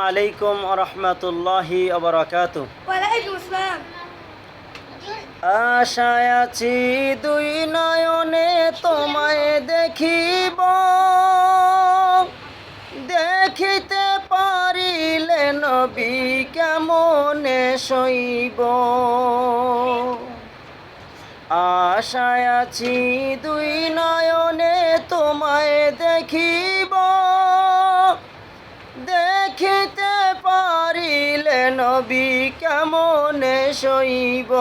আলাইকুম রহমতুল্লাহি ওয়াবারাকাতুহু। ওয়ালাইকুম আসসালাম। আশায় আছি দুই নয়নে তোমায় দেখিব, দেখিতে পারিলে নবী কেমনে সইব। আশায় আছি দুই নয়নে তোমায় দেখিব, দেখিতে পারিলে নবী কেমনে সইব।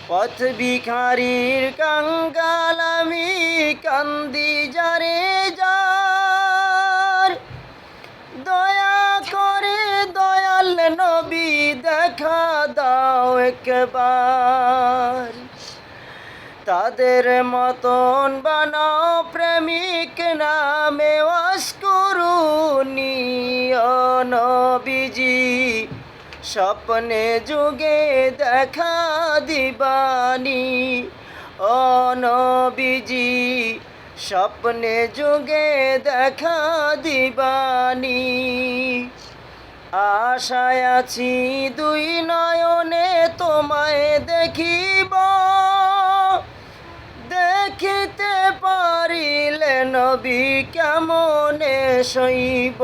পথ ভিখারির কাঙ্গাল আমি কান্দি যারে যার, দয়া করে দয়াল নবী দেখা দাও একবার। তাদের মতন বানাও প্রেমিক নামে ওয়াসকুরুনি ও নবীজি, স্বপ্নে যুগে দেখা দিবানি ও নবীজি, স্বপ্নে যুগে দেখা দিবানি। আশায় আছি দুই নয়নে তোমায় দেখিব, দেখিতে পারিলে নবী কেমনে সইব।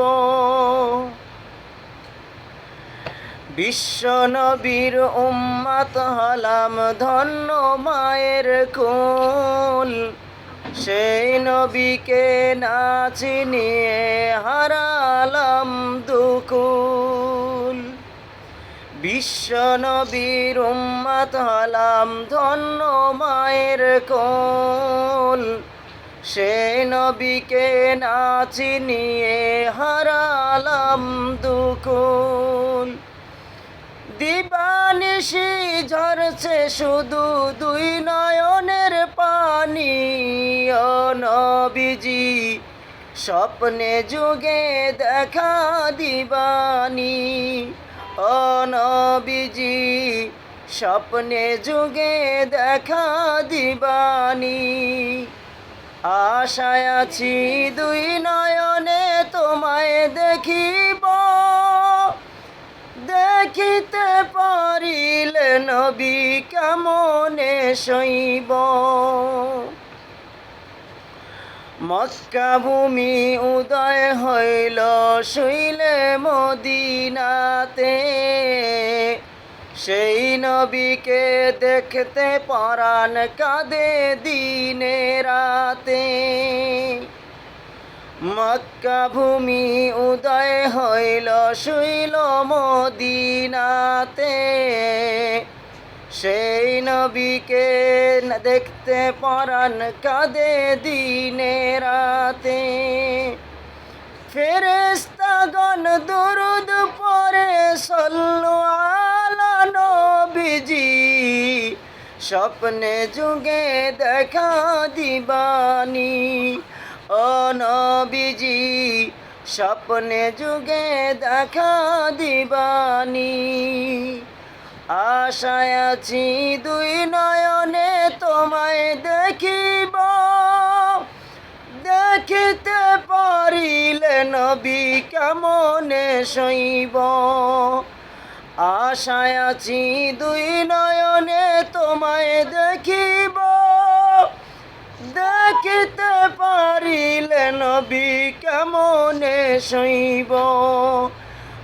বিশ্ব নবীর উম্মত হলাম ধন্য মায়ের কুল, সেই নবীকে না চিনিয়ে হারালাম দুকুল। বিশ্ব নবীর উম্মত হলাম ধন্য মায়ের কোল, সেই নবীকে না চিনিয়ে হারালাম দুকুল। দিবানিশি ঝরছে শুধু দুই নয়নের পানি ও নবীজি, স্বপ্নে যুগে দেখা দিবানি ও নবীজি, স্বপ্নে যুগে দেখা দিবানি। আশায় আছি দুই নয়নে তোমায় দেখিব, দেখিতে পারিলে নবী কেমনে সইব। মক্কা ভূমি উদয় হইল শুইলে মদিনাতে, সেই নবীকে দেখতে পরাণ কাঁদে দিনে রাতে। মক্কা ভূমি উদয় হইল শুইল মদিনাতে, সেই নবীকে দেখতে পরাণ কাঁদে দিনে রাতে। ফেরেশতাগণ দুরুদ পড়ে সল্লু আলা নবীজি, স্বপ্নে যুগে দেখা দিবানি ও নবীজি, স্বপ্নে যুগে দেখা দিবানি। আশায় আছি দুই নয়নে তোমায় দেখিব, দেখিতে পারিলে নবী কেমনে সইব। আশায় আছি দুই নয়নে তোমায় দেখিব, দেখিতে পারিলে নবী কেমনে সইব।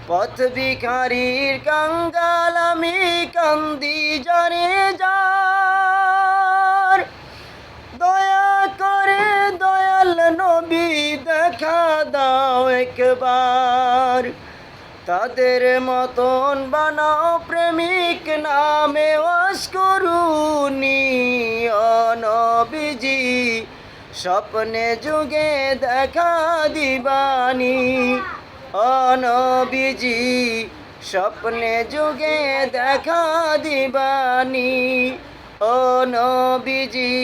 পথ ভিখারির কাঙ্গাল আমি কান্দি যারে যার, দয়া করে দয়াল নবী দেখা দাও একবার। তাদের মতন বানাও প্রেমিক নামে ওয়াসকুরুনি ও নবীজি, স্বপ্নে যুগে দেখা দিবানি ও নবীজি, স্বপ্নে যুগে দেখা দিবানি ও নবীজি,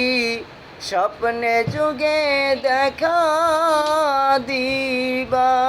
স্বপ্নে যুগে দেখা দিবানি।